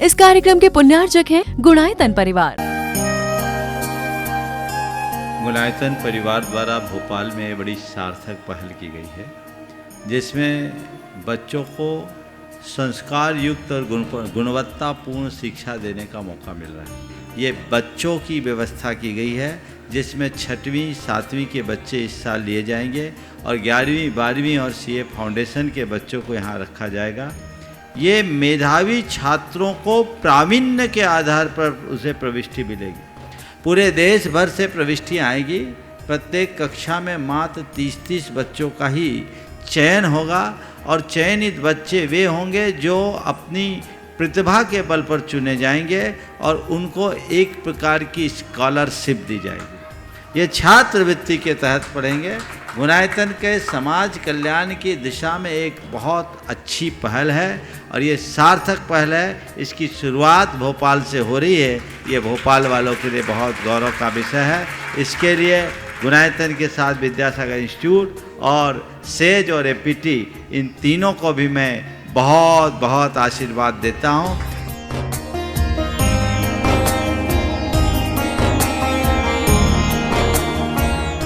इस कार्यक्रम के पुण्यार्चक हैं गुणायतन परिवार। गुणायतन परिवार द्वारा भोपाल में बड़ी सार्थक पहल की गई है, जिसमें बच्चों को संस्कार युक्त और गुणवत्तापूर्ण शिक्षा देने का मौका मिल रहा है। ये बच्चों की व्यवस्था की गई है, जिसमें 6वीं 7वीं के बच्चे इस साल लिए जाएंगे और 11वीं 12वीं और सीए फाउंडेशन के बच्चों को यहाँ रखा जाएगा। ये मेधावी छात्रों को प्रावीण्य के आधार पर उसे प्रविष्टि मिलेगी। पूरे देश भर से प्रविष्टियाँ आएगी। प्रत्येक कक्षा में मात्र 30-30 बच्चों का ही चयन होगा और चयनित बच्चे वे होंगे जो अपनी प्रतिभा के बल पर चुने जाएंगे और उनको एक प्रकार की स्कॉलरशिप दी जाएगी। ये छात्रवृत्ति के तहत पढ़ेंगे। गुणायतन के समाज कल्याण की दिशा में एक बहुत अच्छी पहल है और ये सार्थक पहल है। इसकी शुरुआत भोपाल से हो रही है। ये भोपाल वालों के लिए बहुत गौरव का विषय है। इसके लिए गुणायतन के साथ विद्यासागर इंस्टीट्यूट और सेज और एपीटी, इन तीनों को भी मैं बहुत बहुत आशीर्वाद देता हूँ।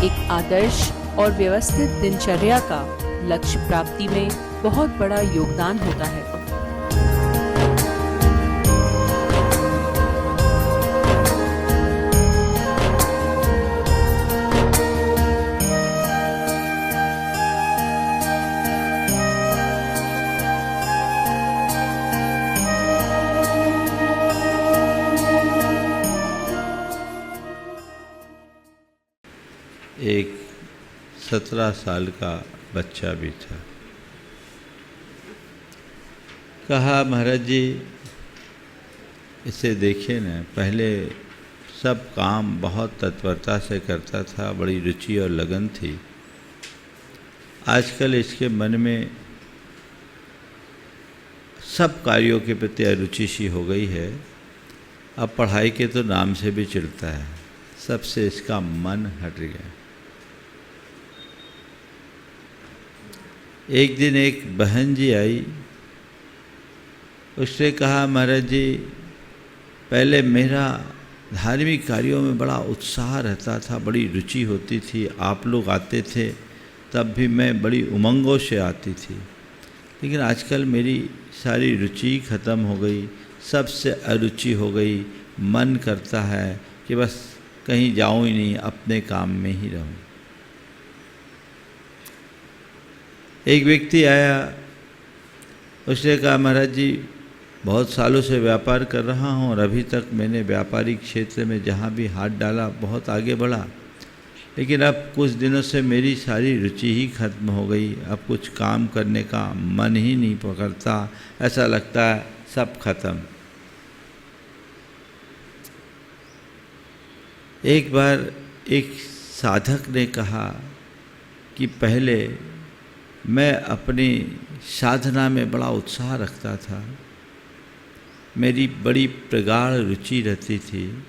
एक आदर्श और व्यवस्थित दिनचर्या का लक्ष्य प्राप्ति में बहुत बड़ा योगदान होता है। एक 17 साल का बच्चा भी था। कहा, महाराज जी इसे देखिए ना, पहले सब काम बहुत तत्परता से करता था, बड़ी रुचि और लगन थी। आजकल इसके मन में सब कार्यों के प्रति अरुचि सी हो गई है। अब पढ़ाई के तो नाम से भी चिढ़ता है। सबसे इसका मन हट गया। एक दिन एक बहन जी आई, उसने कहा, महाराज जी पहले मेरा धार्मिक कार्यों में बड़ा उत्साह रहता था, बड़ी रुचि होती थी। आप लोग आते थे तब भी मैं बड़ी उमंगों से आती थी, लेकिन आजकल मेरी सारी रुचि ख़त्म हो गई, सबसे अरुचि हो गई। मन करता है कि बस कहीं जाऊं ही नहीं, अपने काम में ही रहूं। एक व्यक्ति आया, उसने कहा, महाराज जी बहुत सालों से व्यापार कर रहा हूँ और अभी तक मैंने व्यापारिक क्षेत्र में जहाँ भी हाथ डाला बहुत आगे बढ़ा, लेकिन अब कुछ दिनों से मेरी सारी रुचि ही खत्म हो गई। अब कुछ काम करने का मन ही नहीं पकड़ता, ऐसा लगता है सब खत्म। एक बार एक साधक ने कहा कि पहले मैं अपनी साधना में बड़ा उत्साह रखता था, मेरी बड़ी प्रगाढ़ रुचि रहती थी।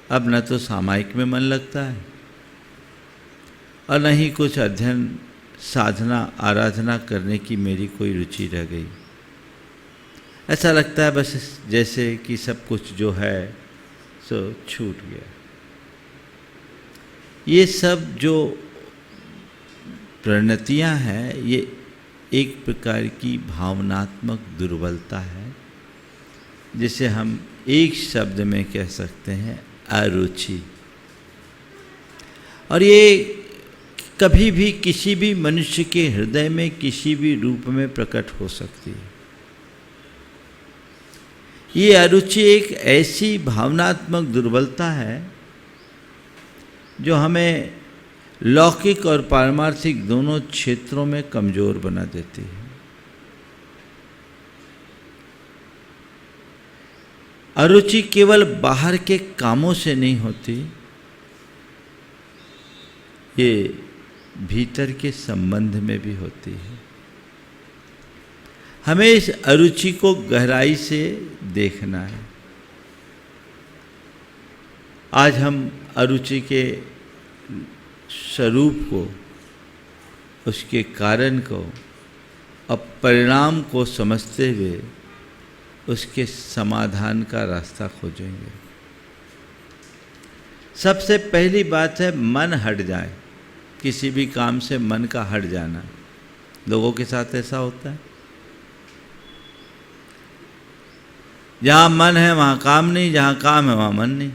अब न तो सामायिक में मन लगता है और न ही कुछ अध्ययन साधना आराधना करने की मेरी कोई रुचि रह गई। ऐसा लगता है बस जैसे कि सब कुछ जो है सो छूट गया। ये सब जो प्रणतियाँ हैं, ये एक प्रकार की भावनात्मक दुर्बलता है, जिसे हम एक शब्द में कह सकते हैं अरुचि। और ये कभी भी किसी भी मनुष्य के हृदय में किसी भी रूप में प्रकट हो सकती है। ये अरुचि एक ऐसी भावनात्मक दुर्बलता है जो हमें लौकिक और पारमार्थिक दोनों क्षेत्रों में कमजोर बना देती है। अरुचि केवल बाहर के कामों से नहीं होती, ये भीतर के संबंध में भी होती है। हमें इस अरुचि को गहराई से देखना है। आज हम अरुचि के स्वरूप को, उसके कारण को और परिणाम को समझते हुए उसके समाधान का रास्ता खोजेंगे। सबसे पहली बात है मन हट जाए। किसी भी काम से मन का हट जाना। लोगों के साथ ऐसा होता है, जहां मन है वहां काम नहीं, जहां काम है वहां मन नहीं।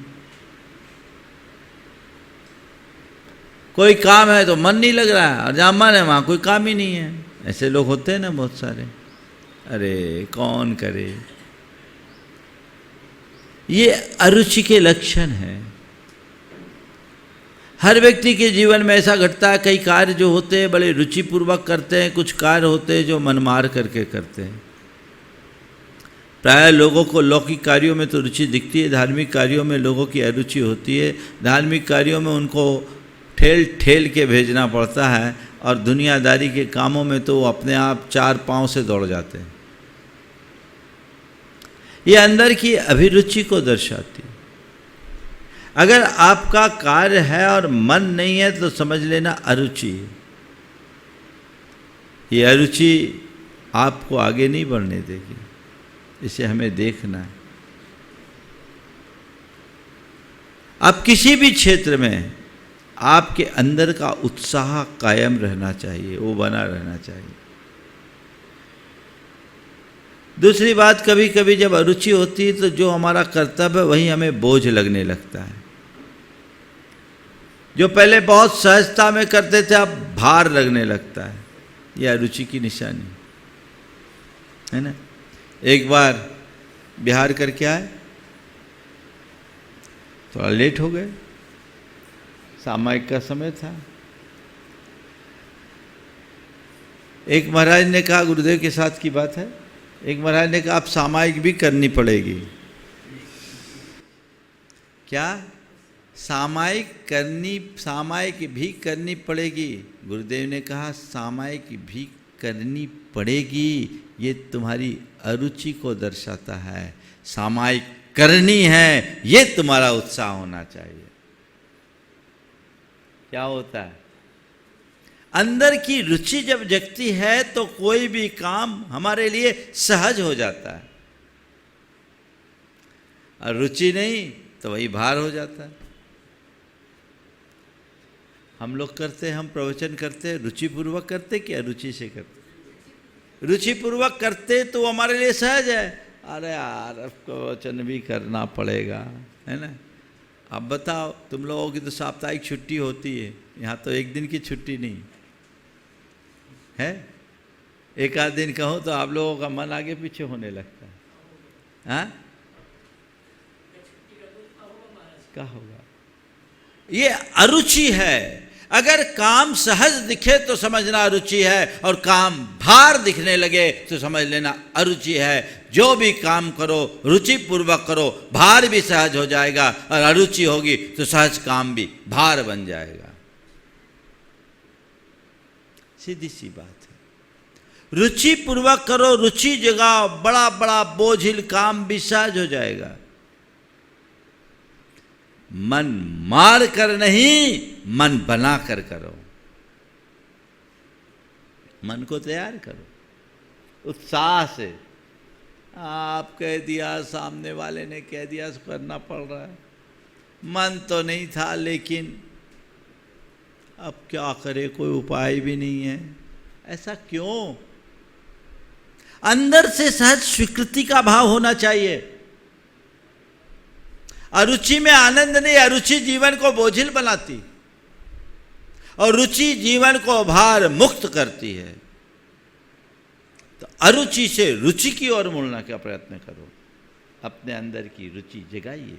कोई काम है तो मन नहीं लग रहा है, और जहां मन है वहां कोई काम ही नहीं है। ऐसे लोग होते हैं ना बहुत सारे। अरे कौन करे। ये अरुचि के लक्षण है। हर व्यक्ति के जीवन में ऐसा घटता है, कई कार्य जो होते हैं बड़े रुचिपूर्वक करते हैं, कुछ कार्य होते हैं जो मन मार करके करते हैं। प्राय लोगों को लौकिक कार्यों में तो रुचि दिखती है, धार्मिक कार्यों में लोगों की अरुचि होती है। धार्मिक कार्यों में उनको ठेल ठेल के भेजना पड़ता है, और दुनियादारी के कामों में तो वो अपने आप 4 पांव से दौड़ जाते हैं। ये अंदर की अभिरुचि को दर्शाती है। अगर आपका कार्य है और मन नहीं है तो समझ लेना अरुचि है। ये अरुचि आपको आगे नहीं बढ़ने देगी, इसे हमें देखना है। आप किसी भी क्षेत्र में आपके अंदर का उत्साह कायम रहना चाहिए, वो बना रहना चाहिए। दूसरी बात, कभी कभी जब अरुचि होती है तो जो हमारा कर्तव्य है वही हमें बोझ लगने लगता है। जो पहले बहुत सहजता में करते थे अब भार लगने लगता है। यह अरुचि की निशानी है ना। एक बार बिहार करके आए, थोड़ा लेट हो गए, सामायिक का समय था। एक महाराज ने कहा, गुरुदेव के साथ की बात है, एक महाराज ने कहा आप सामायिक भी करनी पड़ेगी। क्या? सामायिक भी करनी पड़ेगी। गुरुदेव ने कहा सामायिक भी करनी पड़ेगी, ये तुम्हारी अरुचि को दर्शाता है। सामायिक करनी है, ये तुम्हारा उत्साह होना चाहिए। क्या होता है? अंदर की रुचि जब जगती है तो कोई भी काम हमारे लिए सहज हो जाता है, और रुचि नहीं तो वही भार हो जाता है। हम लोग करते हैं, हम प्रवचन करते हैं, रुचिपूर्वक करते कि अरुचि से करते? रुचिपूर्वक करते तो हमारे लिए सहज है। अरे यार अब प्रवचन भी करना पड़ेगा, है ना। अब बताओ, तुम लोगों की तो साप्ताहिक छुट्टी होती है, यहाँ तो एक दिन की छुट्टी नहीं है। एक आध दिन कहो तो आप लोगों का मन आगे पीछे होने लगता है। हाँ, क्या होगा? ये अरुचि है। अगर काम सहज दिखे तो समझना अरुचि है, और काम भार दिखने लगे तो समझ लेना अरुचि है। जो भी काम करो रुचि पूर्वक करो, भार भी सहज हो जाएगा, और अरुचि होगी तो सहज काम भी भार बन जाएगा। सीधी सी बात है। रुचि पूर्वक करो, रुचि जगाओ, बड़ा बड़ा बोझिल काम भी सहज हो जाएगा। मन मार कर नहीं, मन बना कर करो। मन को तैयार करो उत्साह से। आप कह दिया, सामने वाले ने कह दिया, तो करना पड़ रहा है। मन तो नहीं था, लेकिन अब क्या करे, कोई उपाय भी नहीं है। ऐसा क्यों? अंदर से सहज स्वीकृति का भाव होना चाहिए। अरुचि में आनंद नहीं, अरुचि जीवन को बोझिल बनाती, और रुचि जीवन को भार मुक्त करती है। तो अरुचि से रुचि की ओर मुड़ने का प्रयत्न करो। अपने अंदर की रुचि जगाइए,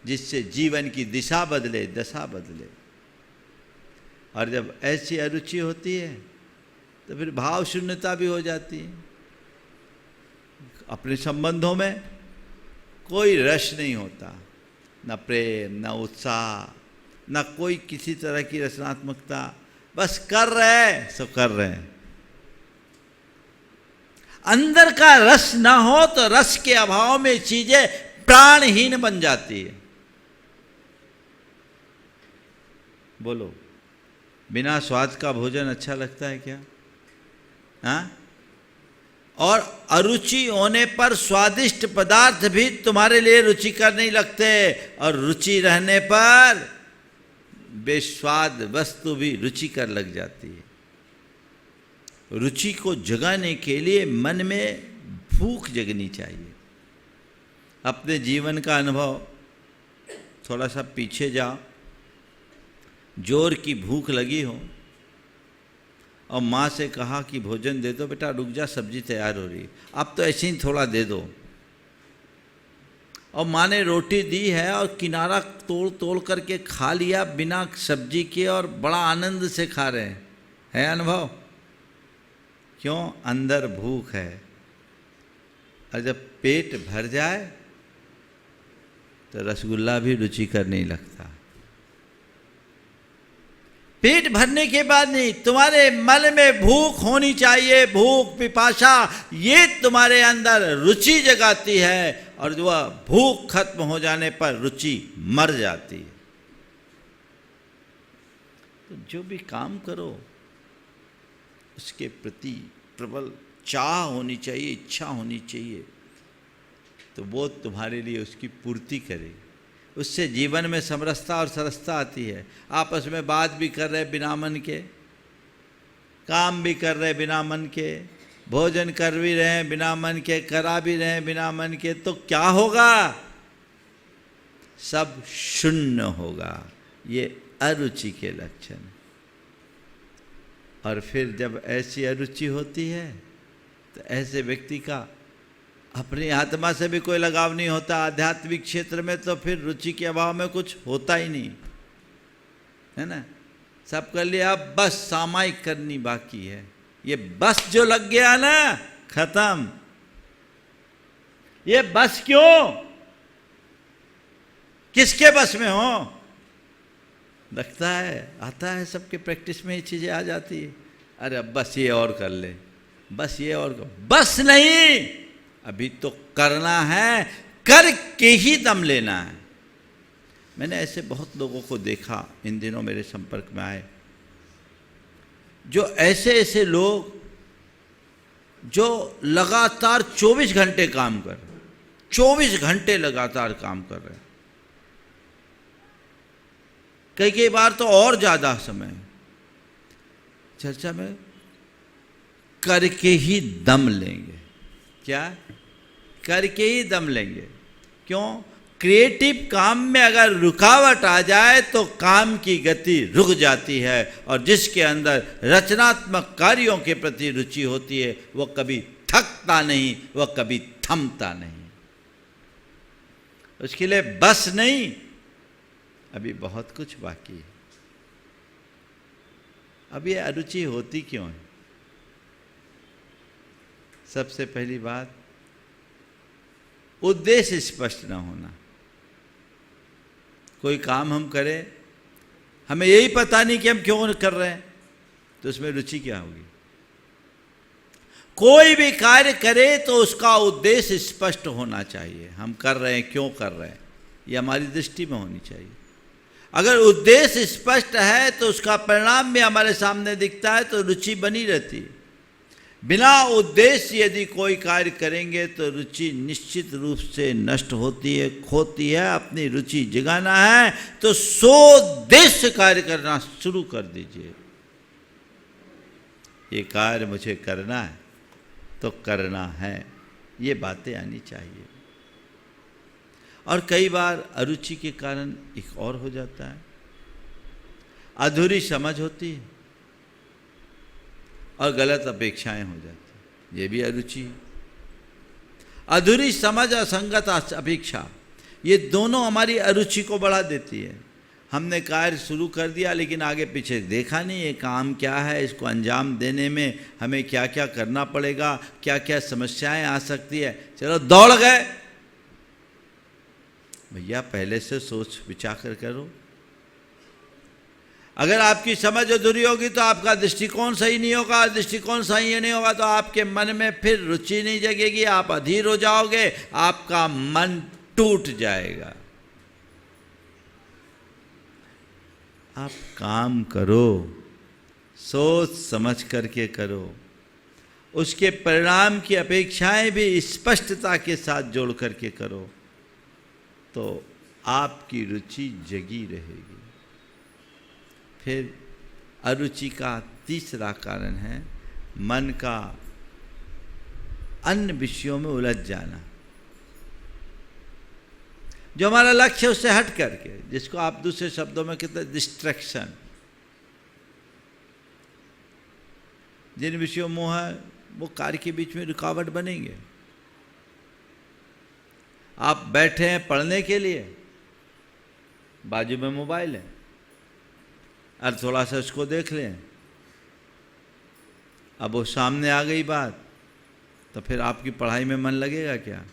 जिससे जीवन की दिशा बदले, दशा बदले। और जब ऐसी अरुचि होती है तो फिर भाव शून्यता भी हो जाती है। अपने संबंधों में कोई रस नहीं होता, न प्रेम, न उत्साह, न कोई किसी तरह की रचनात्मकता। बस कर रहे हैं, सब कर रहे हैं। अंदर का रस ना हो तो रस के अभाव में चीजें प्राणहीन बन जाती है। बोलो, बिना स्वाद का भोजन अच्छा लगता है क्या? हाँ, और अरुचि होने पर स्वादिष्ट पदार्थ भी तुम्हारे लिए रुचिकर नहीं लगते, और रुचि रहने पर बेस्वाद वस्तु भी रुचिकर लग जाती है। रुचि को जगाने के लिए मन में भूख जगनी चाहिए। अपने जीवन का अनुभव थोड़ा सा पीछे जाओ, जोर की भूख लगी हो और माँ से कहा कि भोजन दे दो, बेटा रुक जा सब्जी तैयार हो रही है, अब तो ऐसे ही थोड़ा दे दो, और माँ ने रोटी दी है और किनारा तोड़ तोड़ करके खा लिया बिना सब्जी के, और बड़ा आनंद से खा रहे हैं, है अनुभव? क्यों? अंदर भूख है। और जब पेट भर जाए तो रसगुल्ला भी रुचिकर नहीं लगता। पेट भरने के बाद नहीं, तुम्हारे मन में भूख होनी चाहिए, भूख पिपासा, ये तुम्हारे अंदर रुचि जगाती है, और जो भूख खत्म हो जाने पर रुचि मर जाती है। तो जो भी काम करो उसके प्रति प्रबल चाह होनी चाहिए, इच्छा होनी चाहिए, तो वो तुम्हारे लिए उसकी पूर्ति करे। उससे जीवन में समरसता और सरसता आती है। आपस में बात भी कर रहे बिना मन के, काम भी कर रहे बिना मन के, भोजन कर भी रहे हैं बिना मन के, करा भी रहे हैं बिना मन के, तो क्या होगा? सब शून्य होगा। ये अरुचि के लक्षण। और फिर जब ऐसी अरुचि होती है तो ऐसे व्यक्ति का अपनी आत्मा से भी कोई लगाव नहीं होता। आध्यात्मिक क्षेत्र में तो फिर रुचि के अभाव में कुछ होता ही नहीं, है ना? सब कर लिया, अब बस सामायिक करनी बाकी है। ये बस जो लग गया ना, खत्म। ये बस क्यों? किसके बस में हो? लगता है, आता है सबके प्रैक्टिस में ये चीजें आ जाती है। अरे अब बस ये और कर ले, बस ये और कर। बस नहीं, अभी तो करना है, करके ही दम लेना है। मैंने ऐसे बहुत लोगों को देखा, इन दिनों मेरे संपर्क में आए, जो ऐसे लोग जो लगातार 24 घंटे काम कर रहे, 24 घंटे लगातार काम कर रहे हैं, कई बार तो और ज्यादा समय। चर्चा में करके ही दम लेंगे। क्या? करके ही दम लेंगे। क्यों? क्रिएटिव काम में अगर रुकावट आ जाए तो काम की गति रुक जाती है, और जिसके अंदर रचनात्मक कार्यों के प्रति रुचि होती है वह कभी थकता नहीं, वह कभी थमता नहीं। उसके लिए बस नहीं, अभी बहुत कुछ बाकी है। अब ये अरुचि होती क्यों है? सबसे पहली बात, उद्देश्य स्पष्ट न होना। कोई काम हम करें, हमें यही पता नहीं कि हम क्यों कर रहे हैं, तो उसमें रुचि क्या होगी? कोई भी कार्य करे तो उसका उद्देश्य स्पष्ट होना चाहिए। हम कर रहे हैं, क्यों कर रहे हैं, ये हमारी दृष्टि में होनी चाहिए। अगर उद्देश्य स्पष्ट है तो उसका परिणाम भी हमारे सामने दिखता है, तो रुचि बनी रहती है। बिना उद्देश्य यदि कोई कार्य करेंगे तो रुचि निश्चित रूप से नष्ट होती है, खोती है। अपनी रुचि जगाना है तो सोद्देश्य कार्य करना शुरू कर दीजिए। ये कार्य मुझे करना है तो करना है, ये बातें आनी चाहिए। और कई बार अरुचि के कारण एक और हो जाता है, अधूरी समझ होती है और गलत अपेक्षाएं हो जाती हैं, ये भी अरुचि है। अधूरी समझ और संगत अपेक्षा, ये दोनों हमारी अरुचि को बढ़ा देती है। हमने कार्य शुरू कर दिया लेकिन आगे पीछे देखा नहीं, ये काम क्या है, इसको अंजाम देने में हमें क्या क्या करना पड़ेगा, क्या क्या समस्याएं आ सकती है, चलो दौड़ गए। भैया पहले से सोच विचार कर करो। अगर आपकी समझ अधूरी होगी तो आपका दृष्टिकोण सही नहीं होगा, दृष्टिकोण सही नहीं होगा तो आपके मन में फिर रुचि नहीं जगेगी, आप अधीर हो जाओगे, आपका मन टूट जाएगा। आप काम करो, सोच समझ करके करो, उसके परिणाम की अपेक्षाएं भी स्पष्टता के साथ जोड़ करके करो तो आपकी रुचि जगी रहेगी। फिर अरुचि का तीसरा कारण है मन का अन्य विषयों में उलझ जाना, जो हमारा लक्ष्य उससे हट करके, जिसको आप दूसरे शब्दों में कहते हैं डिस्ट्रैक्शन। जिन विषयों में मोह है वो कार्य के बीच में रुकावट बनेंगे। आप बैठे हैं पढ़ने के लिए, बाजू में मोबाइल है, और थोड़ा सा उसको देख लें, अब वो सामने आ गई बात, तो फिर आपकी पढ़ाई में मन लगेगा क्या?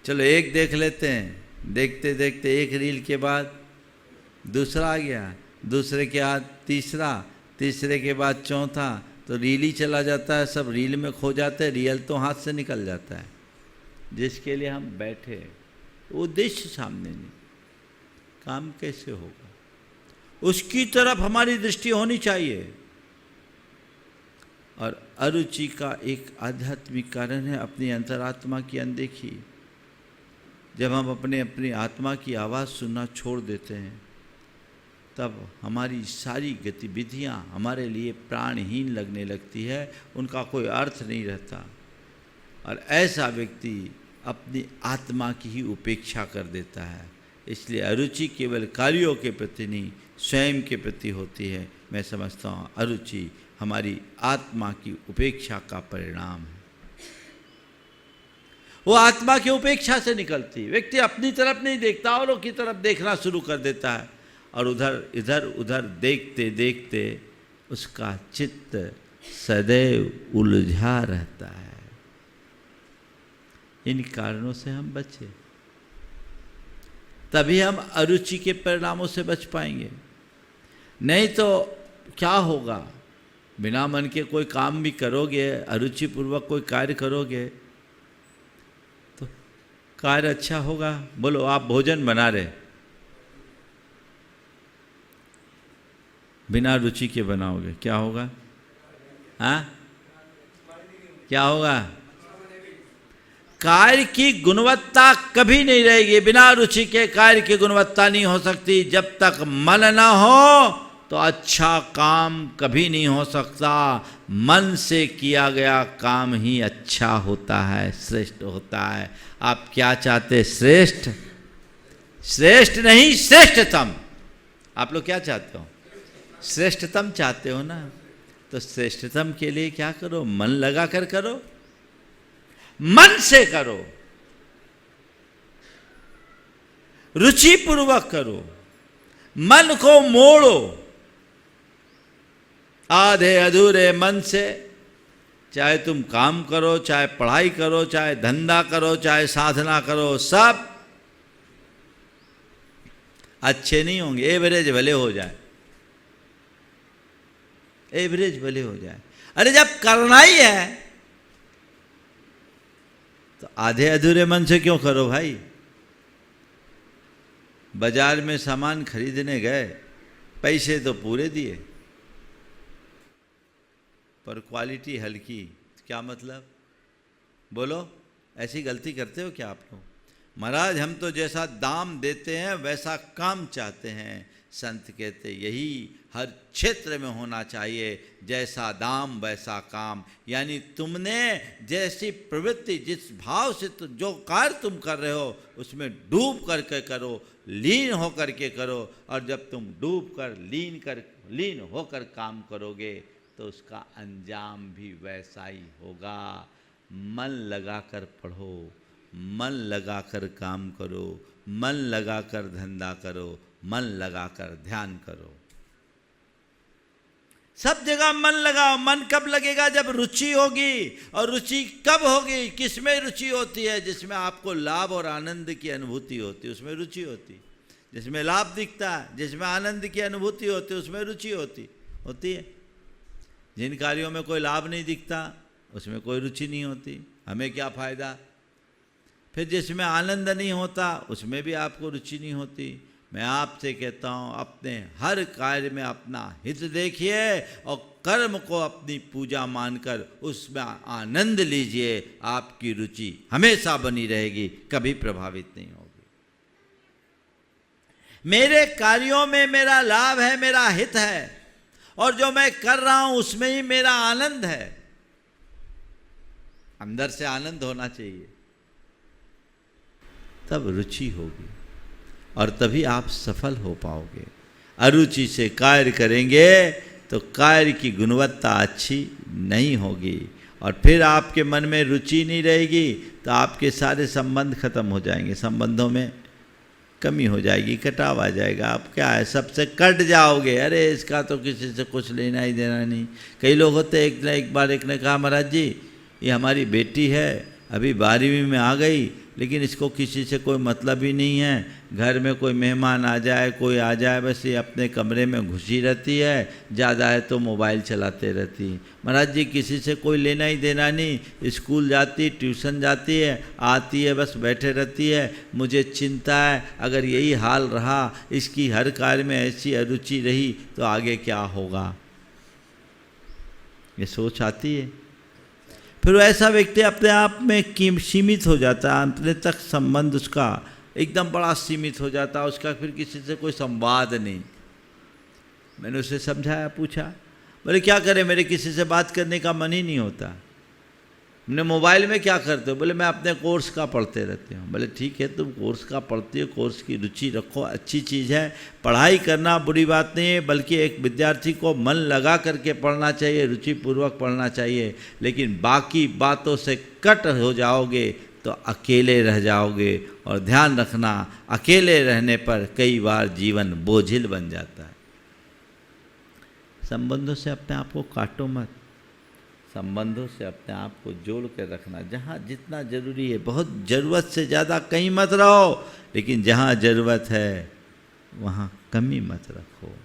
चलो एक देख लेते हैं, देखते देखते एक रील के बाद दूसरा आ गया, दूसरे के बाद तीसरा, तीसरे के बाद चौथा, तो रील ही चला जाता है, सब रील में खो जाते हैं, रियल तो हाथ से निकल जाता है। जिसके लिए हम बैठे उद्देश्य सामने नहीं, काम कैसे होगा उसकी तरफ हमारी दृष्टि होनी चाहिए। और अरुचि का एक आध्यात्मिक कारण है अपनी अंतरात्मा की अनदेखी। जब हम अपनी आत्मा की आवाज़ सुनना छोड़ देते हैं तब हमारी सारी गतिविधियां हमारे लिए प्राणहीन लगने लगती है, उनका कोई अर्थ नहीं रहता। और ऐसा व्यक्ति अपनी आत्मा की ही उपेक्षा कर देता है। इसलिए अरुचि केवल कार्यों के प्रति नहीं, स्वयं के प्रति होती है। मैं समझता हूँ अरुचि हमारी आत्मा की उपेक्षा का परिणाम है। वो आत्मा की उपेक्षा से निकलती, व्यक्ति अपनी तरफ नहीं देखता, औरों की तरफ देखना शुरू कर देता है, और इधर उधर देखते देखते उसका चित्त सदैव उलझा रहता है। इन कारणों से हम बचे, तभी हम अरुचि के परिणामों से बच पाएंगे। नहीं तो क्या होगा, बिना मन के कोई काम भी करोगे, अरुचि पूर्वक कोई कार्य करोगे तो कार्य अच्छा होगा। बोलो आप भोजन बना रहे, बिना रुचि के बनाओगे, क्या होगा? हाँ, क्या होगा? कार्य की गुणवत्ता कभी नहीं रहेगी। बिना रुचि के कार्य की गुणवत्ता नहीं हो सकती। जब तक मन ना हो तो अच्छा काम कभी नहीं हो सकता। मन से किया गया काम ही अच्छा होता है, श्रेष्ठ होता है। आप क्या चाहते? श्रेष्ठ? श्रेष्ठ नहीं, श्रेष्ठतम। आप लोग क्या चाहते हो? श्रेष्ठतम चाहते हो ना? तो श्रेष्ठतम के लिए क्या करो? मन लगा कर करो, मन से करो, रुचि पूर्वक करो, मन को मोड़ो। आधे अधूरे मन से चाहे तुम काम करो, चाहे पढ़ाई करो, चाहे धंधा करो, चाहे साधना करो, सब अच्छे नहीं होंगे। एवरेज भले हो जाए, एवरेज भले हो जाए। अरे जब करना ही है तो आधे अधूरे मन से क्यों करो भाई? बाजार में सामान खरीदने गए, पैसे तो पूरे दिए पर क्वालिटी हल्की। क्या मतलब? बोलो, ऐसी गलती करते हो क्या आप लोग? महाराज हम तो जैसा दाम देते हैं वैसा काम चाहते हैं। संत कहते यही हर क्षेत्र में होना चाहिए, जैसा दाम वैसा काम। यानी तुमने जैसी प्रवृत्ति, जिस भाव से जो कार्य तुम कर रहे हो उसमें डूब करके करो, लीन होकर के करो। और जब तुम डूब कर लीन होकर काम करोगे तो उसका अंजाम भी वैसा ही होगा। मन लगाकर पढ़ो, मन लगाकर काम करो, मन लगाकर धंधा करो, मन लगाकर ध्यान करो। सब जगह मन लगाओ। मन कब लगेगा? जब रुचि होगी। और रुचि कब होगी? किसमें रुचि होती है? जिसमें आपको लाभ और आनंद की अनुभूति होती है, उसमें रुचि होती। जिसमें लाभ दिखता है, जिसमें आनंद की अनुभूति होती है, उसमें रुचि होती है। जिन कार्यों में कोई लाभ नहीं दिखता उसमें कोई रुचि नहीं होती, हमें क्या फ़ायदा। फिर जिसमें आनंद नहीं होता उसमें भी आपको रुचि नहीं होती। मैं आपसे कहता हूँ अपने हर कार्य में अपना हित देखिए और कर्म को अपनी पूजा मानकर उसमें आनंद लीजिए। आपकी रुचि हमेशा बनी रहेगी, कभी प्रभावित नहीं होगी। मेरे कार्यों में मेरा लाभ है, मेरा हित है, और जो मैं कर रहा हूं उसमें ही मेरा आनंद है। अंदर से आनंद होना चाहिए, तब रुचि होगी और तभी आप सफल हो पाओगे। अरुचि से कार्य करेंगे तो कार्य की गुणवत्ता अच्छी नहीं होगी, और फिर आपके मन में रुचि नहीं रहेगी तो आपके सारे संबंध खत्म हो जाएंगे, संबंधों में कमी हो जाएगी, कटाव आ जाएगा। आप क्या है, सबसे कट जाओगे। अरे इसका तो किसी से कुछ लेना ही देना नहीं। कई लोग होते, एक बार एक ने कहा, महाराज जी ये हमारी बेटी है, अभी 12वीं में आ गई, लेकिन इसको किसी से कोई मतलब ही नहीं है। घर में कोई मेहमान आ जाए, कोई आ जाए, बस ये अपने कमरे में घुसी रहती है, ज़्यादा है तो मोबाइल चलाते रहती है। महाराज जी किसी से कोई लेना ही देना नहीं, स्कूल जाती, ट्यूशन जाती है, आती है, बस बैठे रहती है। मुझे चिंता है, अगर यही हाल रहा, इसकी हर कार्य में ऐसी अरुचि रही तो आगे क्या होगा, ये सोच आती है। फिर ऐसा व्यक्ति अपने आप में सीमित हो जाता है, अंत तक संबंध उसका एकदम बड़ा सीमित हो जाता है, उसका फिर किसी से कोई संवाद नहीं। मैंने उसे समझाया, पूछा, बोले क्या करें, मेरे किसी से बात करने का मन ही नहीं होता। हमने मोबाइल में क्या करते हो, बोले मैं अपने कोर्स का पढ़ते रहती हूँ। बोले ठीक है, तुम कोर्स का पढ़ती हो, कोर्स की रुचि रखो, अच्छी चीज़ है, पढ़ाई करना बुरी बात नहीं है, बल्कि एक विद्यार्थी को मन लगा करके पढ़ना चाहिए, रुचिपूर्वक पढ़ना चाहिए। लेकिन बाकी बातों से कट हो जाओगे तो अकेले रह जाओगे, और ध्यान रखना अकेले रहने पर कई बार जीवन बोझिल बन जाता है। संबंधों से अपने आप को काटो मत, संबंधों से अपने आप को जोड़ कर रखना। जहाँ जितना जरूरी है, बहुत ज़रूरत से ज़्यादा कहीं मत रहो, लेकिन जहाँ ज़रूरत है वहाँ कमी मत रखो।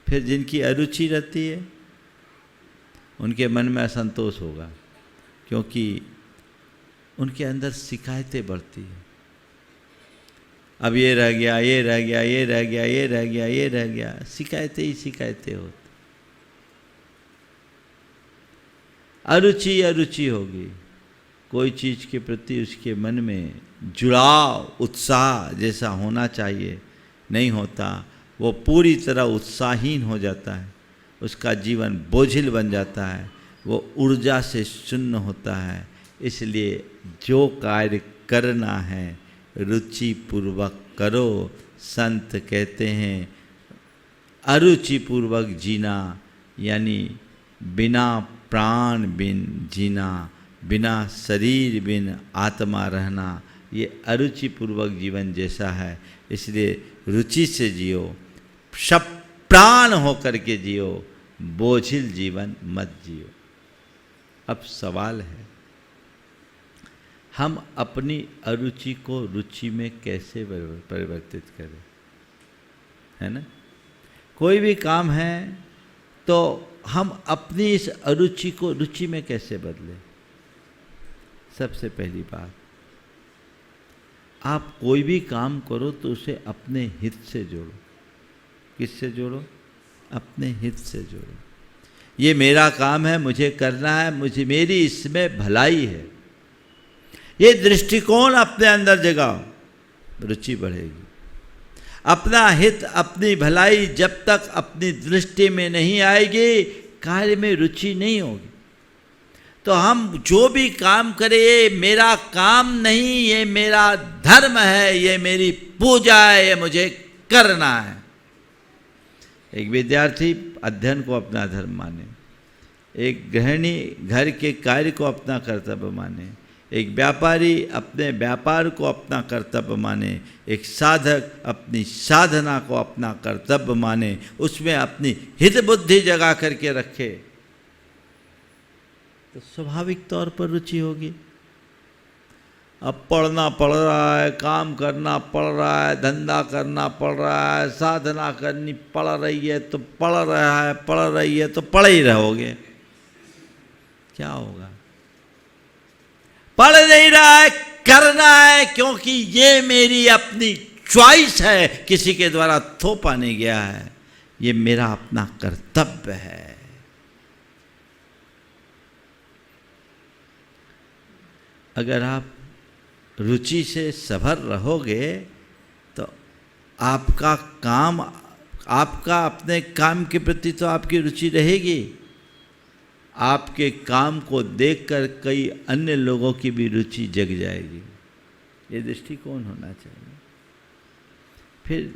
फिर जिनकी अरुचि रहती है उनके मन में असंतोष होगा, क्योंकि उनके अंदर शिकायतें बढ़ती है। अब ये रह गया, ये रह गया, ये रह गया, ये रह गया, ये रह गया, शिकायतें ही शिकायतें होती। अरुचि अरुचि होगी, कोई चीज़ के प्रति उसके मन में जुड़ाव, उत्साह जैसा होना चाहिए नहीं होता, वो पूरी तरह उत्साहहीन हो जाता है, उसका जीवन बोझिल बन जाता है, वो ऊर्जा से शून्य होता है। इसलिए जो कार्य करना है रुचि पूर्वक करो। संत कहते हैं अरुचि पूर्वक जीना, यानी बिना प्राण बिन जीना, बिना शरीर बिन आत्मा रहना, ये अरुचि पूर्वक जीवन जैसा है। इसलिए रुचि से जियो, सब प्राण होकर के जियो, बोझिल जीवन मत जियो। अब सवाल है, हम अपनी अरुचि को रुचि में कैसे परिवर्तित करें, है ना? कोई भी काम है तो हम अपनी इस अरुचि को रुचि में कैसे बदलें? सबसे पहली बात, आप कोई भी काम करो तो उसे अपने हित से जोड़ो। किससे जोड़ो? अपने हित से जोड़ो। ये मेरा काम है, मुझे करना है, मेरी इसमें भलाई है, ये दृष्टिकोण अपने अंदर जगाओ, रुचि बढ़ेगी। अपना हित, अपनी भलाई जब तक अपनी दृष्टि में नहीं आएगी, कार्य में रुचि नहीं होगी। तो हम जो भी काम करें, ये मेरा काम नहीं, ये मेरा धर्म है, ये मेरी पूजा है, ये मुझे करना है। एक विद्यार्थी अध्ययन को अपना धर्म माने, एक गृहिणी घर के कार्य को अपना कर्तव्य माने, एक व्यापारी अपने व्यापार को अपना कर्तव्य माने, एक साधक अपनी साधना को अपना कर्तव्य माने, उसमें अपनी हित बुद्धि जगा करके रखे, तो स्वाभाविक तौर पर रुचि होगी। अब पढ़ना पड़ रहा है, काम करना पड़ रहा है, धंधा करना पड़ रहा है, साधना करनी पड़ रही है, तो पड़ रहा है, पड़ रही है तो पढ़ ही रहोगे, क्या होगा? पढ़ नहीं रहा है, करना है, क्योंकि ये मेरी अपनी चॉइस है, किसी के द्वारा थोपा नहीं गया है, ये मेरा अपना कर्तव्य है। अगर आप रुचि से सभर रहोगे तो आपका काम, आपका अपने काम के प्रति तो आपकी रुचि रहेगी, आपके काम को देखकर कई अन्य लोगों की भी रुचि जग जाएगी। ये दृष्टिकोण होना चाहिए। फिर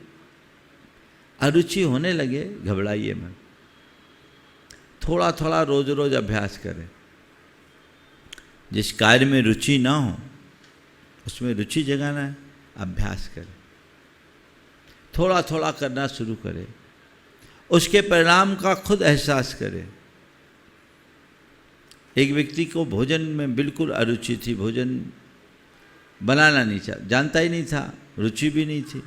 अरुचि होने लगे, घबराइए मत, थोड़ा थोड़ा रोज रोज अभ्यास करें। जिस कार्य में रुचि ना हो उसमें रुचि जगाना है, अभ्यास करें, थोड़ा थोड़ा करना शुरू करें, उसके परिणाम का खुद एहसास करें। एक व्यक्ति को भोजन में बिल्कुल अरुचि थी, भोजन बनाना नहीं जानता ही नहीं था, रुचि भी नहीं थी।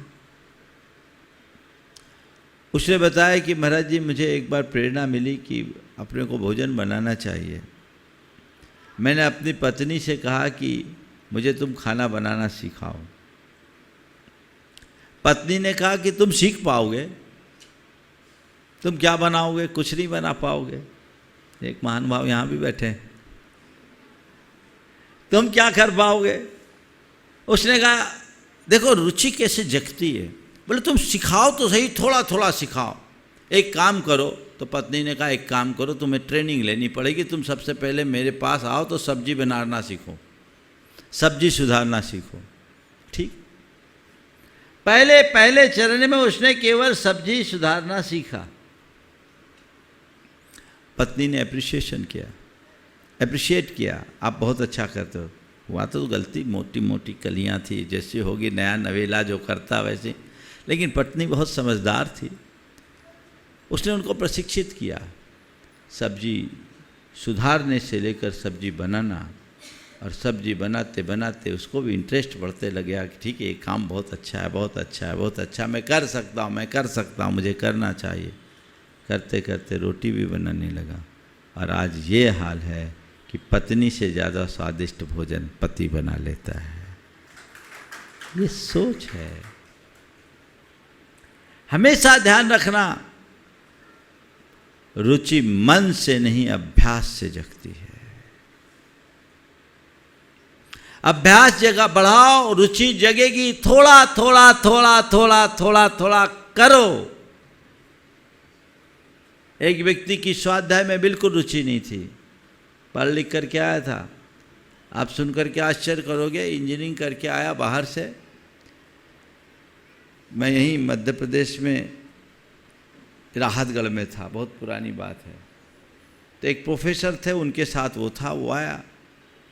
उसने बताया कि महाराज जी मुझे एक बार प्रेरणा मिली कि अपने को भोजन बनाना चाहिए। मैंने अपनी पत्नी से कहा कि मुझे तुम खाना बनाना सिखाओ। पत्नी ने कहा कि तुम सीख पाओगे, तुम क्या बनाओगे, कुछ नहीं बना पाओगे। एक महानुभाव यहाँ भी बैठे हैं, तुम क्या कर पाओगे। उसने कहा देखो रुचि कैसे जगती है। बोले तुम सिखाओ तो सही, थोड़ा थोड़ा सिखाओ, एक काम करो। तो पत्नी ने कहा एक काम करो, तुम्हें ट्रेनिंग लेनी पड़ेगी, तुम सबसे पहले मेरे पास आओ तो सब्जी बनाना सीखो, सब्जी सुधारना सीखो। ठीक, पहले चरण में उसने केवल सब्जी सुधारना सीखा। पत्नी ने अप्रिशिएट किया, आप बहुत अच्छा करते हो। हुआ तो गलती, मोटी मोटी कलियां थी, जैसे होगी नया नवेला जो करता वैसे, लेकिन पत्नी बहुत समझदार थी। उसने उनको प्रशिक्षित किया, सब्जी सुधारने से लेकर सब्जी बनाना, और सब्जी बनाते बनाते उसको भी इंटरेस्ट बढ़ते लग गया कि ठीक है ये काम बहुत अच्छा है, बहुत अच्छा है, बहुत अच्छा, मैं कर सकता हूँ, मुझे करना चाहिए। करते करते रोटी भी बनाने लगा, और आज ये हाल है कि पत्नी से ज़्यादा स्वादिष्ट भोजन पति बना लेता है। ये सोच है। हमेशा ध्यान रखना, रुचि मन से नहीं अभ्यास से जगती है। अभ्यास जगह बढ़ाओ, रुचि जगेगी। थोड़ा थोड़ा थोड़ा थोड़ा थोड़ा थोड़ा करो। एक व्यक्ति की स्वाध्याय में बिल्कुल रुचि नहीं थी, पढ़ लिख करके आया था, आप सुनकर के आश्चर्य करोगे, इंजीनियरिंग करके आया बाहर से। मैं यहीं मध्य प्रदेश में राहतगढ़ में था, बहुत पुरानी बात है। तो एक प्रोफेसर थे, उनके साथ वो था, वो आया,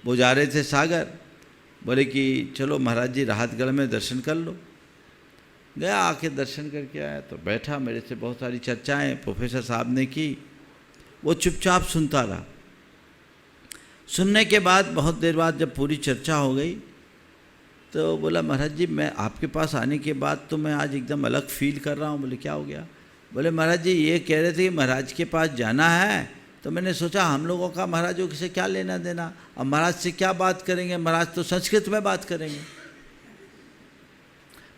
वो जा रहे थे सागर, बोले कि चलो महाराज जी राहतगढ़ में दर्शन कर लो। गया, आके दर्शन करके आया, तो बैठा, मेरे से बहुत सारी चर्चाएं प्रोफेसर साहब ने की, वो चुपचाप सुनता रहा। सुनने के बाद बहुत देर बाद जब पूरी चर्चा हो गई तो बोला महाराज जी मैं आपके पास आने के बाद तो मैं आज एकदम अलग फील कर रहा हूँ। बोले क्या हो गया। बोले महाराज जी ये कह रहे थे कि महाराज के पास जाना है, तो मैंने सोचा हम लोगों का महाराजों से क्या लेना देना, अब महाराज से क्या बात करेंगे, महाराज तो संस्कृत में बात करेंगे,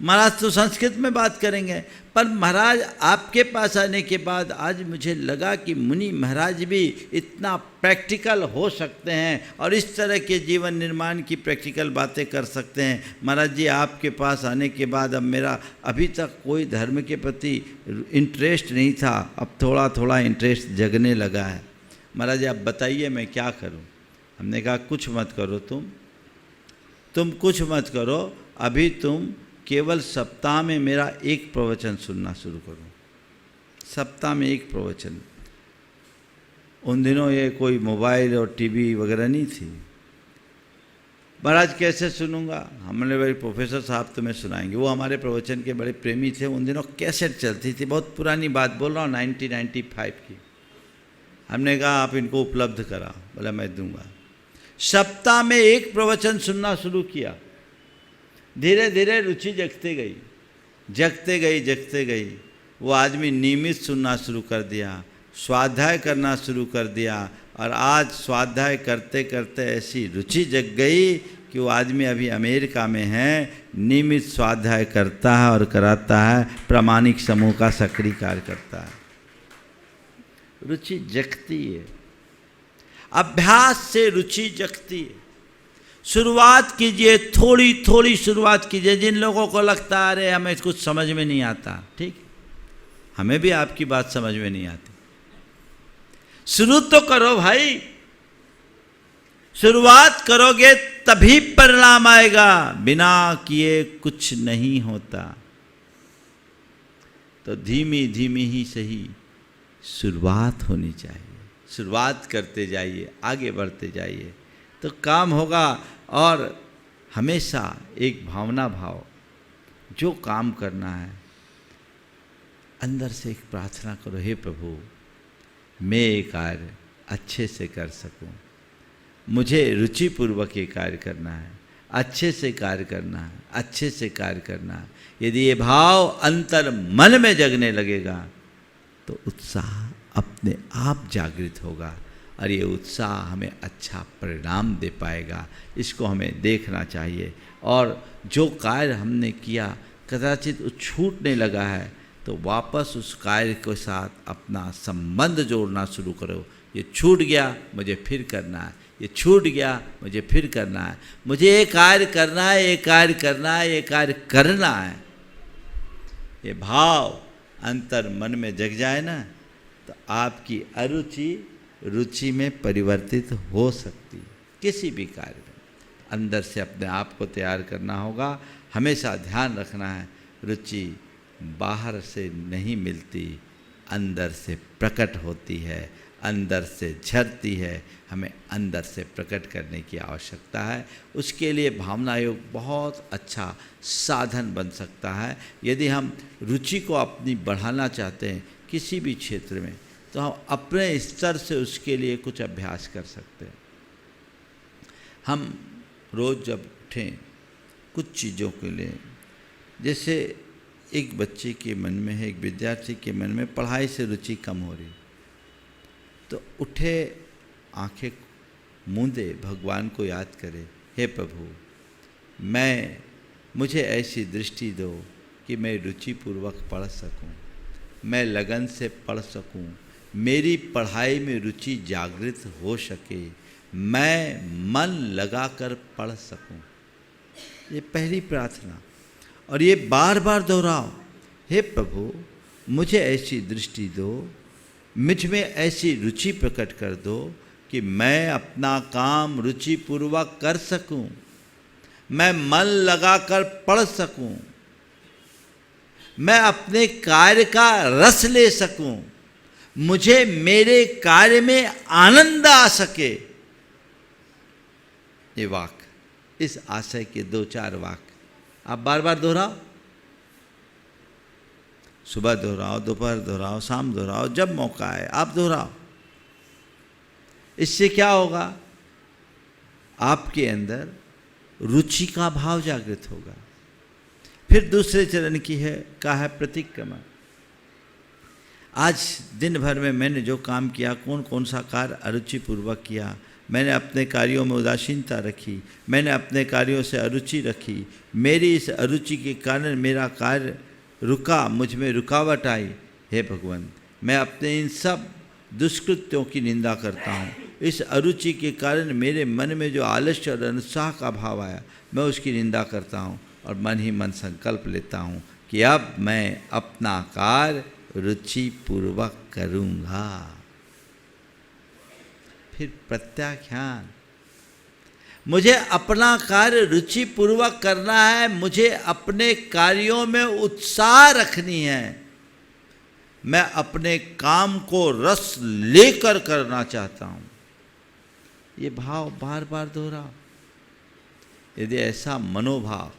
महाराज तो संस्कृत में बात करेंगे। पर महाराज आपके पास आने के बाद आज मुझे लगा कि मुनि महाराज भी इतना प्रैक्टिकल हो सकते हैं और इस तरह के जीवन निर्माण की प्रैक्टिकल बातें कर सकते हैं। महाराज जी आपके पास आने के बाद अब मेरा अभी तक कोई धर्म के प्रति इंटरेस्ट नहीं था, अब थोड़ा थोड़ा इंटरेस्ट जगने लगा है। महाराज जी आप बताइए मैं क्या करूं। हमने कहा कुछ मत करो, तुम कुछ मत करो, अभी तुम केवल सप्ताह में मेरा एक प्रवचन सुनना शुरू करो, सप्ताह में एक प्रवचन। उन दिनों ये कोई मोबाइल और टीवी वगैरह नहीं थी। महाराज कैसे सुनूंगा, हमने भाई प्रोफेसर साहब तुम्हें सुनाएंगे। वो हमारे प्रवचन के बड़े प्रेमी थे। उन दिनों कैसेट चलती थी, बहुत पुरानी बात बोल रहा हूँ, 1995 की। हमने कहा आप इनको उपलब्ध करा, बोला मैं दूंगा। सप्ताह में एक प्रवचन सुनना शुरू किया। धीरे धीरे रुचि जगते गई। वो आदमी नियमित सुनना शुरू कर दिया, स्वाध्याय करना शुरू कर दिया, और आज स्वाध्याय करते करते ऐसी रुचि जग गई कि वो आदमी अभी अमेरिका में है, नियमित स्वाध्याय करता है और कराता है, प्रामाणिक समूह का सक्रिय कार्य करता है। रुचि जगती है, अभ्यास से रुचि जगती है। शुरुआत कीजिए, थोड़ी थोड़ी शुरुआत कीजिए। जिन लोगों को लगता है अरे हमें कुछ समझ में नहीं आता, ठीक, हमें भी आपकी बात समझ में नहीं आती, शुरू तो करो भाई। शुरुआत करोगे तभी परिणाम आएगा, बिना किए कुछ नहीं होता। तो धीमी धीमी ही सही शुरुआत होनी चाहिए। शुरुआत करते जाइए, आगे बढ़ते जाइए तो काम होगा। और हमेशा एक भावना भाव, जो काम करना है अंदर से एक प्रार्थना करो, हे प्रभु मैं ये कार्य अच्छे से कर सकूं, मुझे रुचिपूर्वक ये कार्य करना है, अच्छे से कार्य करना है, अच्छे से कार्य करना है। यदि ये भाव अंतर मन में जगने लगेगा तो उत्साह अपने आप जागृत होगा और ये उत्साह हमें अच्छा परिणाम दे पाएगा। इसको हमें देखना चाहिए। और जो कार्य हमने किया कदाचित वो छूटने लगा है तो वापस उस कार्य के साथ अपना संबंध जोड़ना शुरू करो। ये छूट गया, मुझे फिर करना है, ये छूट गया, मुझे फिर करना है, मुझे ये कार्य करना है, ये कार्य करना है, ये कार्य करना है। ये भाव अंतर मन में जग जाए ना तो आपकी अरुचि रुचि में परिवर्तित हो सकती है। किसी भी कार्य में अंदर से अपने आप को तैयार करना होगा। हमेशा ध्यान रखना है, रुचि बाहर से नहीं मिलती, अंदर से प्रकट होती है, अंदर से झरती है। हमें अंदर से प्रकट करने की आवश्यकता है। उसके लिए भावना योग बहुत अच्छा साधन बन सकता है। यदि हम रुचि को अपनी बढ़ाना चाहते हैं किसी भी क्षेत्र में तो हम अपने स्तर से उसके लिए कुछ अभ्यास कर सकते हैं। हम रोज़ जब उठें कुछ चीज़ों के लिए, जैसे एक बच्चे के मन में है, एक विद्यार्थी के मन में पढ़ाई से रुचि कम हो रही, तो उठे, आंखें मूंदे, भगवान को याद करे, हे प्रभु मुझे ऐसी दृष्टि दो कि मैं रुचिपूर्वक पढ़ सकूं, मैं लगन से पढ़ सकूं, मेरी पढ़ाई में रुचि जागृत हो सके, मैं मन लगाकर पढ़ सकूं। ये पहली प्रार्थना। और ये बार बार दोहराओ, हे प्रभु मुझे ऐसी दृष्टि दो, मुझ में ऐसी रुचि प्रकट कर दो कि मैं अपना काम रुचिपूर्वक कर सकूं, मैं मन लगाकर पढ़ सकूं, मैं अपने कार्य का रस ले सकूं, मुझे मेरे कार्य में आनंद आ सके। ये वाक्य, इस आशय के 2-4 वाक्य आप बार बार दोहराओ। सुबह दोहराओ, दोपहर दोहराओ, शाम दोहराओ, जब मौका आए आप दोहराओ। इससे क्या होगा? आपके अंदर रुचि का भाव जागृत होगा। फिर दूसरे चरण की है प्रतिक्रमण। आज दिन भर में मैंने जो काम किया, कौन कौन सा कार्य अरुचिपूर्वक किया, मैंने अपने कार्यों में उदासीनता रखी, मैंने अपने कार्यों से अरुचि रखी, मेरी इस अरुचि के कारण मेरा कार्य रुका, मुझ में रुकावट आई। हे भगवान, मैं अपने इन सब दुष्कृत्यों की निंदा करता हूँ। इस अरुचि के कारण मेरे मन में जो आलस्य और अनुत्साह का भाव आया, मैं उसकी निंदा करता हूँ और मन ही मन संकल्प लेता हूँ कि अब मैं अपना कार्य रुचिपूर्वक करूँगा। फिर प्रत्याख्यान, मुझे अपना कार्य रुचिपूर्वक करना है, मुझे अपने कार्यों में उत्साह रखनी है, मैं अपने काम को रस लेकर करना चाहता हूँ। ये भाव बार बार दोहराओ। यदि ऐसा मनोभाव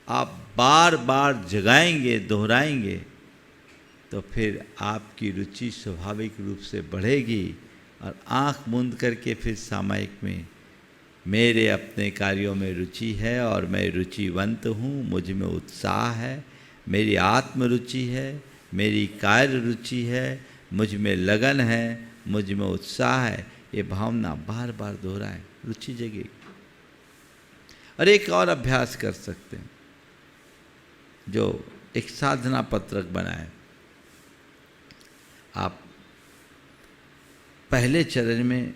आप बार बार जगाएंगे, दोहराएंगे, तो फिर आपकी रुचि स्वाभाविक रूप से बढ़ेगी और आँख मूंद करके फिर सामायिक में मेरे अपने कार्यों में रुचि है और मैं रुचिवंत हूँ, मुझ में उत्साह है, मेरी आत्म रुचि है, मेरी कार्य रुचि है, मुझ में लगन है, मुझ में उत्साह है। ये भावना बार बार दोहराएं, रुचि जगेगी। और एक और अभ्यास कर सकते हैं, जो एक साधना पत्रक बनाए। आप पहले चरण में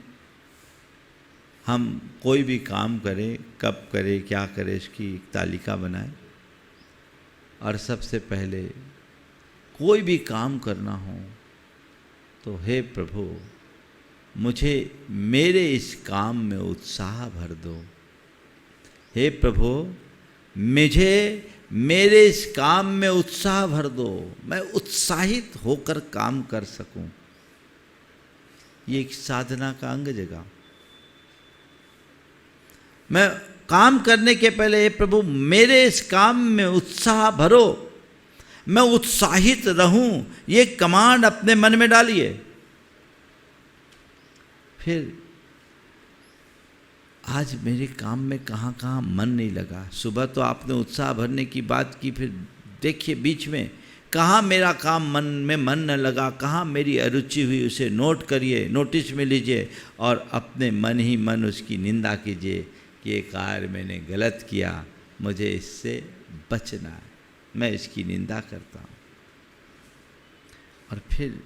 हम कोई भी काम करें, कब करें, क्या करें, इसकी एक तालिका बनाएं। और सबसे पहले कोई भी काम करना हो तो हे प्रभु, मुझे मेरे इस काम में उत्साह भर दो। हे प्रभु, मुझे मेरे इस काम में उत्साह भर दो, मैं उत्साहित होकर काम कर सकूं। ये एक साधना का अंग जगह। मैं काम करने के पहले हे प्रभु, मेरे इस काम में उत्साह भरो, मैं उत्साहित रहूं, ये कमांड अपने मन में डालिए। फिर आज मेरे काम में कहाँ कहाँ मन नहीं लगा। सुबह तो आपने उत्साह भरने की बात की, फिर देखिए बीच में कहाँ मेरा काम मन न लगा, कहाँ मेरी अरुचि हुई, उसे नोट करिए, नोटिस में लीजिए और अपने मन ही मन उसकी निंदा कीजिए कि ये कार्य मैंने गलत किया, मुझे इससे बचना है, मैं इसकी निंदा करता हूँ। और फिर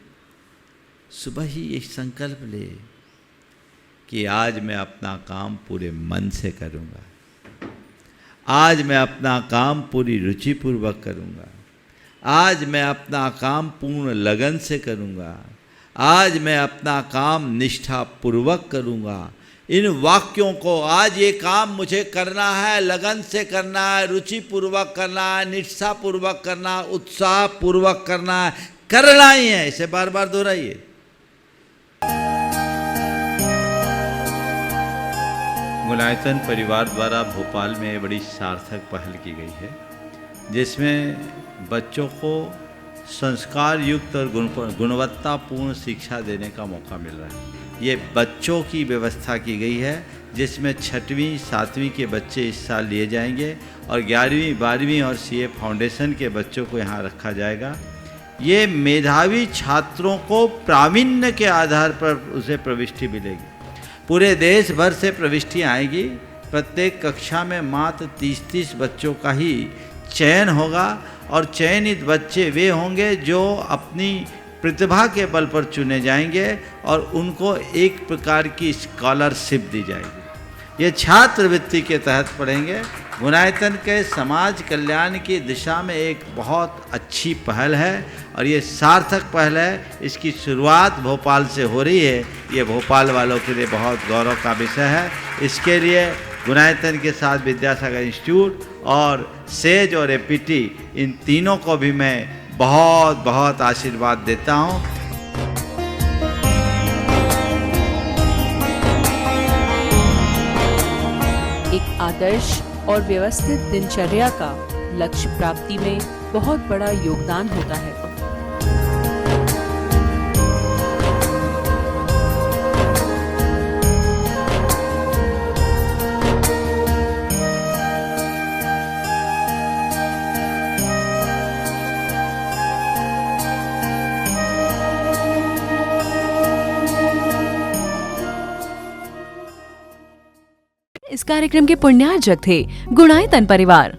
सुबह ही एक संकल्प ले कि आज मैं अपना काम पूरे मन से करूँगा, आज मैं अपना काम पूरी रुचिपूर्वक करूँगा, आज मैं अपना काम पूर्ण लगन से करूँगा, आज मैं अपना काम निष्ठापूर्वक करूँगा। इन वाक्यों को, आज ये काम मुझे करना है, लगन से करना है, रुचिपूर्वक करना है, निष्ठापूर्वक करना, उत्साहपूर्वक करना है, करना ही है, इसे बार बार दोहराइए। मुलायतन परिवार द्वारा भोपाल में बड़ी सार्थक पहल की गई है, जिसमें बच्चों को संस्कार युक्त और गुणवत्तापूर्ण शिक्षा देने का मौका मिल रहा है। ये बच्चों की व्यवस्था की गई है, जिसमें 6वीं 7वीं के बच्चे इस साल लिए जाएंगे और 11वीं 12वीं और सीए फाउंडेशन के बच्चों को यहाँ रखा जाएगा। ये मेधावी छात्रों को प्रावीण्य के आधार पर उसे प्रविष्टि मिलेगी। पूरे देश भर से प्रविष्टियाँ आएगी। प्रत्येक कक्षा में मात्र 30-30 बच्चों का ही चयन होगा और चयनित बच्चे वे होंगे जो अपनी प्रतिभा के बल पर चुने जाएंगे और उनको एक प्रकार की स्कॉलरशिप दी जाएगी। ये छात्रवृत्ति के तहत पढ़ेंगे। मुलायतन के समाज कल्याण की दिशा में एक बहुत अच्छी पहल है और ये सार्थक पहल है। इसकी शुरुआत भोपाल से हो रही है। ये भोपाल वालों के लिए बहुत गौरव का विषय है। इसके लिए मुलायतन के साथ विद्यासागर इंस्टीट्यूट और सेज और एपीटी, इन तीनों को भी मैं बहुत बहुत आशीर्वाद देता हूँ। एक आदर्श और व्यवस्थित दिनचर्या का लक्ष्य प्राप्ति में बहुत बड़ा योगदान होता है। इस कार्यक्रम के पुण्यार्जक थे गुणायतन परिवार।